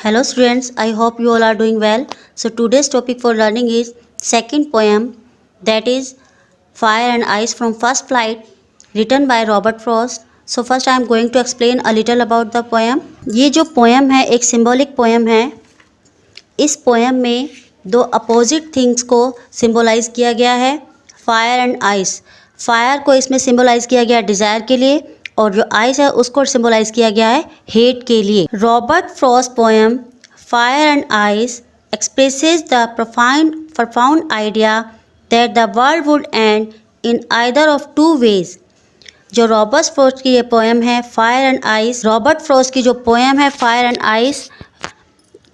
Hello students, I hope you all are doing well. So today's topic for learning is second poem, that is Fire and Ice from First Flight, written by Robert Frost. So first I am going to explain a little about the poem. ये जो poem है एक symbolic poem है. इस poem में दो opposite things को symbolize किया गया है, fire and ice. Fire को इसमें symbolize किया गया desire के लिए और जो आइस है उसको सिंबलाइज किया गया है हेट के लिए. Robert Frost poem fire and ice expresses the profound idea that the world would end in either of two ways. जो रॉबर्ट फ्रॉस्ट की ये पोएम है fire and ice, Robert Frost की जो पोएम है फायर एंड आइस,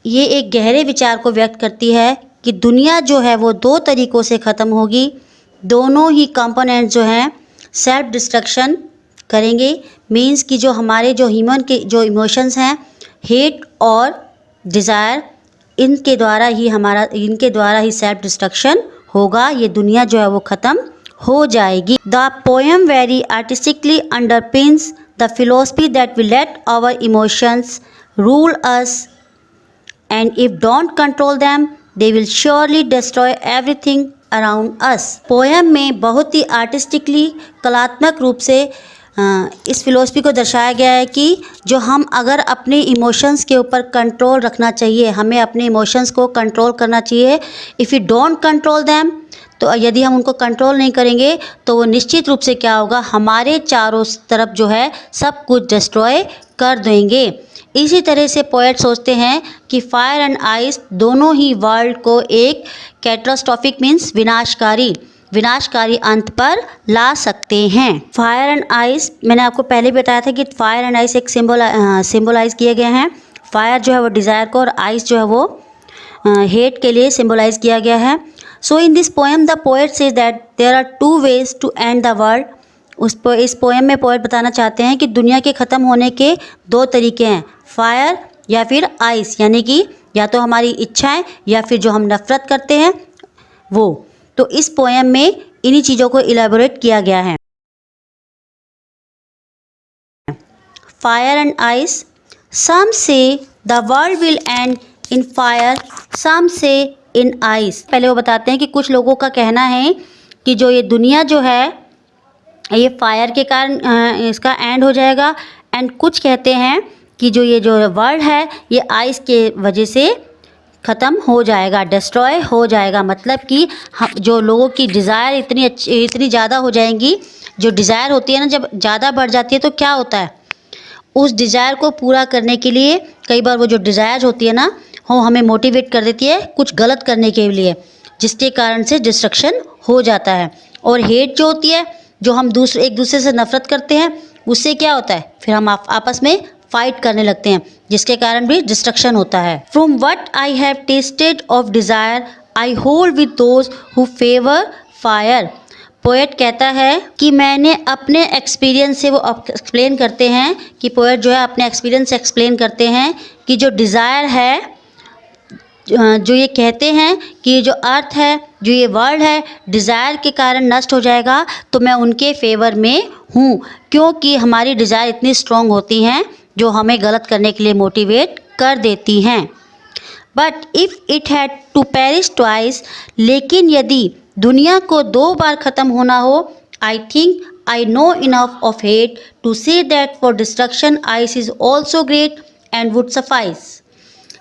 ये एक गहरे विचार को व्यक्त करती है कि दुनिया जो है वो दो तरीक़ों से ख़त्म होगी. दोनों ही कंपोनेंट जो हैं सेल्फ डिस्ट्रक्शन करेंगे. मीन्स कि जो हमारे जो ह्यूमन के जो इमोशंस हैं हेट और डिज़ायर, इनके द्वारा ही सेल्फ डिस्ट्रक्शन होगा. ये दुनिया जो है वो ख़त्म हो जाएगी. The poem very artistically underpins the philosophy that we let our emotions rule us and if don't control them they will surely destroy everything around us. Poem में बहुत ही आर्टिस्टिकली कलात्मक रूप से इस फिलोसफी को दर्शाया गया है कि जो हम अगर अपने इमोशंस के ऊपर कंट्रोल रखना चाहिए, हमें अपने इमोशंस को कंट्रोल करना चाहिए. If you don't control them, तो यदि हम उनको कंट्रोल नहीं करेंगे तो वो निश्चित रूप से क्या होगा, हमारे चारों तरफ जो है सब कुछ डिस्ट्रॉय कर देंगे. इसी तरह से पोएट सोचते हैं कि फायर एंड आइस दोनों ही वर्ल्ड को एक कैटास्ट्रोफिक मीन्स विनाशकारी अंत पर ला सकते हैं. फायर एंड आइस, मैंने आपको पहले बताया था कि फायर एंड आइस एक सिंबलाइज किए गए हैं. फायर जो है वो डिज़ायर को और आइस जो है वो हेट के लिए सिंबलाइज किया गया है. So in this poem the poet says that there are two ways to end the world. इस पोएम में पोएट बताना चाहते हैं कि दुनिया के ख़त्म होने के दो तरीके हैं, फायर या फिर आइस, यानी कि या तो हमारी इच्छाएं या फिर जो हम नफ़रत करते हैं वो. तो इस पोएम में इन्हीं चीज़ों को इलेबोरेट किया गया है. Fire and ice, some say the world will end in fire, some say in ice. पहले वो बताते हैं कि कुछ लोगों का कहना है कि जो ये दुनिया जो है ये फायर के कारण इसका एंड हो जाएगा, एंड कुछ कहते हैं कि जो वर्ल्ड है ये आइस के वजह से ख़त्म हो जाएगा, डिस्ट्रॉय हो जाएगा. मतलब कि हम जो लोगों की डिज़ायर इतनी ज़्यादा हो जाएंगी, जो डिज़ायर होती है ना जब ज़्यादा बढ़ जाती है तो क्या होता है, उस डिज़ायर को पूरा करने के लिए कई बार वो जो डिज़ायर होती है ना वो हमें मोटिवेट कर देती है कुछ गलत करने के लिए, जिसके कारण से डिस्ट्रक्शन हो जाता है. और हेट जो होती है, जो हम एक दूसरे से नफ़रत करते हैं, उससे क्या होता है, फिर हम आपस में फाइट करने लगते हैं, जिसके कारण भी डिस्ट्रक्शन होता है. From what I have tested of desire I hold with those who favour fire. Poet कहता है कि मैंने अपने एक्सपीरियंस से, वो एक्सप्लेन करते हैं कि पोएट जो है अपने एक्सपीरियंस से एक्सप्लेन करते हैं कि जो डिज़ायर है, जो ये कहते हैं कि जो अर्थ है, जो ये वर्ल्ड है, डिज़ायर के कारण नष्ट हो जाएगा, तो मैं उनके फेवर में हूँ, क्योंकि हमारी डिज़ायर इतनी स्ट्रॉन्ग होती हैं जो हमें गलत करने के लिए मोटिवेट कर देती हैं. But if it had to perish twice, लेकिन यदि दुनिया को दो बार ख़त्म होना हो, I think I know enough of hate to say that for destruction ice is also great and would suffice.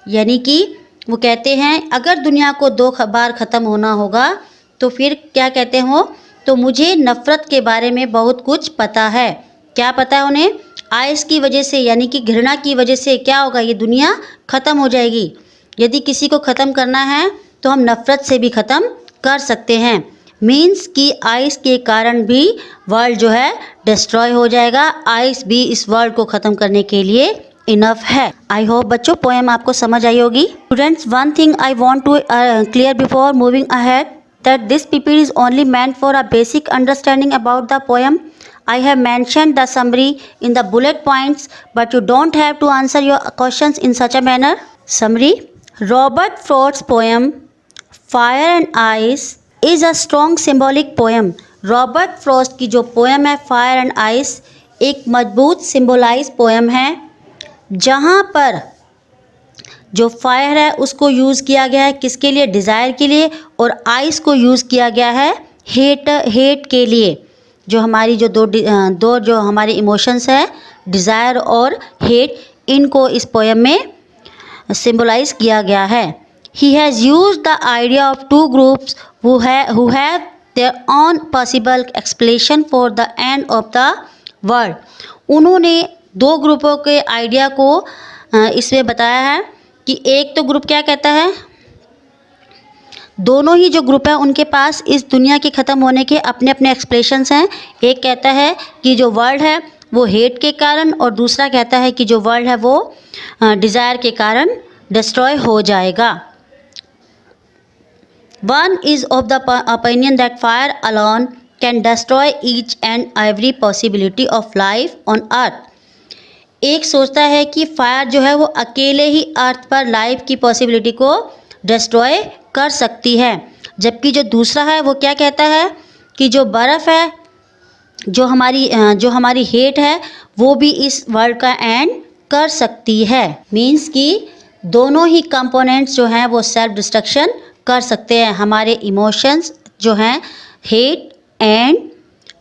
यानी कि वो कहते हैं अगर दुनिया को दो बार ख़त्म होना होगा तो फिर क्या कहते हो, तो मुझे नफ़रत के बारे में बहुत कुछ पता है. क्या पता है उन्हें, आइस की वजह से, यानी कि घृणा की वजह से क्या होगा, ये दुनिया ख़त्म हो जाएगी. यदि किसी को ख़त्म करना है तो हम नफ़रत से भी ख़त्म कर सकते हैं. मीन्स कि आइस के कारण भी वर्ल्ड जो है डिस्ट्रॉय हो जाएगा. आइस भी इस वर्ल्ड को ख़त्म करने के लिए इनफ है. आई होप बच्चों पोएम आपको समझ आई होगी. Students, one thing I want to clear before moving ahead, that this PPT is only meant for a basic understanding about the poem. I have mentioned the summary in the bullet points, but you don't have to answer your questions in such a manner. Summary: Robert Frost's poem Fire and Ice is a strong symbolic poem. Robert Frost की जो poem है fire and ice एक मजबूत symbolize poem है, जहाँ पर जो fire है उसको यूज़ किया गया है किसके लिए, डिज़ायर के लिए, और आइस को यूज़ किया गया है हेट के लिए। जो हमारी जो दो जो हमारे इमोशंस है, डिज़ायर और हेट, इनको इस पोएम में सिंबलाइज किया गया है। He has used the idea of two groups who have their own possible explanation for the end of the world। उन्होंने दो ग्रुपों के आइडिया को इसमें बताया है कि एक तो ग्रुप क्या कहता है, दोनों ही जो ग्रुप है उनके पास इस दुनिया के ख़त्म होने के अपने अपने एक्सप्लेशंस हैं। एक कहता है कि जो वर्ल्ड है वो हेट के कारण, और दूसरा कहता है कि जो वर्ल्ड है वो डिज़ायर के कारण डिस्ट्रॉय हो जाएगा। One is of the opinion that fire alone can destroy each and every possibility of life on earth। एक सोचता है कि फायर जो है वो अकेले ही अर्थ पर लाइफ की पॉसिबिलिटी को डिस्ट्रॉय कर सकती है, जबकि जो दूसरा है वो क्या कहता है कि जो बर्फ़ है, जो हमारी हेट है, वो भी इस वर्ल्ड का एंड कर सकती है। मीन्स कि दोनों ही कंपोनेंट्स जो हैं वो सेल्फ डिस्ट्रक्शन कर सकते हैं। हमारे इमोशंस जो हैं हेट एंड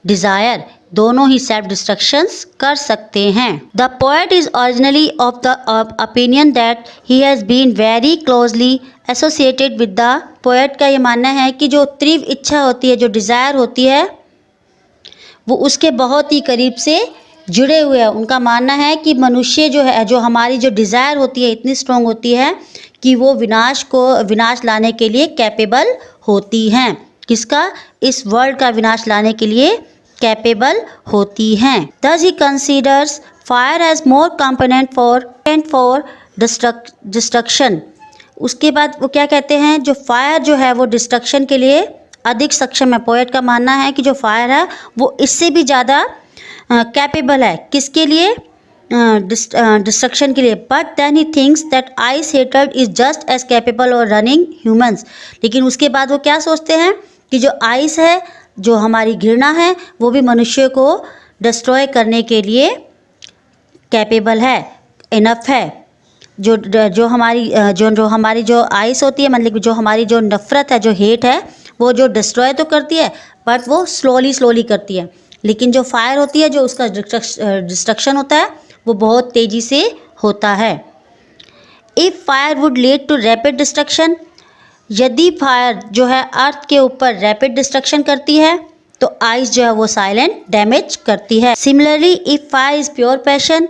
डिज़ायर, दोनों ही सेल्फ डिस्ट्रक्शंस कर सकते हैं। The poet is originally of the opinion that he has been very closely associated with the. Poet का ये मानना है कि जो तीव्र इच्छा होती है, जो डिज़ायर होती है, वो उसके बहुत ही करीब से जुड़े हुए हैं। उनका मानना है कि मनुष्य जो है, जो हमारी जो डिज़ायर होती है इतनी स्ट्रॉन्ग होती है कि वो विनाश लाने के लिए कैपेबल होती हैं। किसका? इस वर्ल्ड का विनाश लाने के लिए कैपेबल होती हैं। Thus he considers fire as more component for destruction। उसके बाद वो क्या कहते हैं, जो फायर जो है वो डिस्ट्रक्शन के लिए अधिक सक्षम है। पोएट का मानना है कि जो फायर है वो इससे भी ज़्यादा कैपेबल है। किसके लिए? डिस्ट्रक्शन के लिए। But then he thinks that ice hatred is just as capable or running humans. लेकिन उसके बाद वो क्या सोचते हैं कि जो आइस है, जो हमारी घृणा है, वो भी मनुष्य को डिस्ट्रॉय करने के लिए कैपेबल है, इनफ है। जो हमारी जो आइस होती है, मतलब जो हमारी जो नफ़रत है, जो हेट है, वो जो डिस्ट्रॉय तो करती है बट वो स्लोली करती है। लेकिन जो फायर होती है, जो उसका डिस्ट्रक्शन होता है, वो बहुत तेज़ी से होता है। If fire would lead to rapid destruction, यदि फायर जो है अर्थ के ऊपर रैपिड डिस्ट्रक्शन करती है तो आइस जो है वो साइलेंट डैमेज करती है। Similarly if fire is pure passion,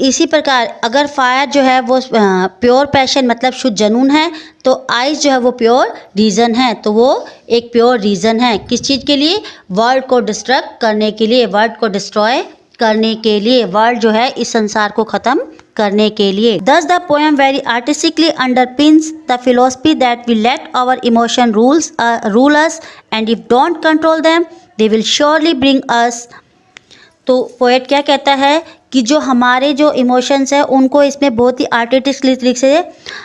इसी प्रकार अगर फायर जो है वो प्योर पैशन मतलब शुद्ध जुनून है, तो आइस जो है वो प्योर रीज़न है। तो वो एक प्योर रीज़न है किस चीज़ के लिए? वर्ल्ड को डिस्ट्रक्ट करने के लिए, वर्ल्ड को डिस्ट्रॉय करने के लिए, वर्ल्ड जो है इस संसार को ख़त्म करने के लिए। Thus the poem very artistically underpins the philosophy that we let our emotion rule us, and if don't control them they will surely bring us। तो पोएट क्या कहता है कि जो हमारे जो इमोशंस है उनको इसमें बहुत ही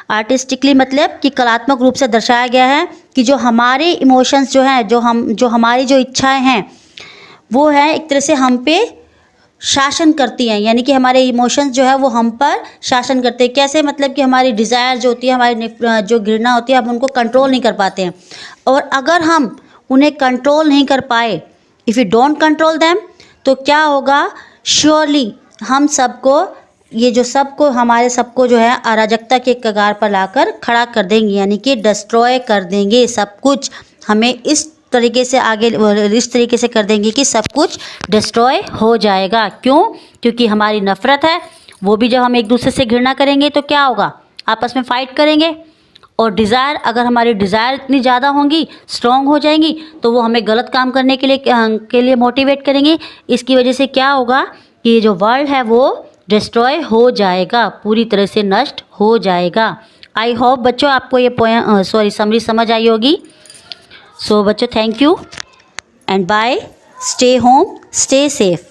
आर्टिस्टिकली मतलब कि कलात्मक रूप से दर्शाया गया है कि जो हमारे इमोशंस जो हैं, जो हमारी जो इच्छाएं हैं, वो है एक तरह से हम पे शासन करती हैं। यानी कि हमारे इमोशंस जो है वो हम पर शासन करते हैं। कैसे? मतलब कि हमारी डिज़ायर जो होती है, हमारी जो घृणा होती है, हम उनको कंट्रोल नहीं कर पाते हैं। और अगर हम उन्हें कंट्रोल नहीं कर पाए, if you don't control them, तो क्या होगा? श्योरली हम सबको, ये जो हमारे सबको जो है अराजकता के कगार पर लाकर खड़ा कर देंगे, यानी कि डिस्ट्रॉय कर देंगे सब कुछ। हमें इस तरीके से कर देंगे कि सब कुछ डिस्ट्रॉय हो जाएगा। क्यों? क्योंकि हमारी नफ़रत है, वो भी जब हम एक दूसरे से घृणा करेंगे तो क्या होगा? आपस में फ़ाइट करेंगे। और डिज़ायर, अगर हमारी डिज़ायर इतनी ज़्यादा होंगी, स्ट्रॉन्ग हो जाएंगी, तो वो हमें गलत काम करने के लिए मोटिवेट करेंगे। इसकी वजह से क्या होगा कि ये जो वर्ल्ड है वो डिस्ट्रॉय हो जाएगा, पूरी तरह से नष्ट हो जाएगा। आई होप बच्चों आपको ये समरी समझ आई होगी। सो बच्चों, thank you and bye. Stay home, stay safe.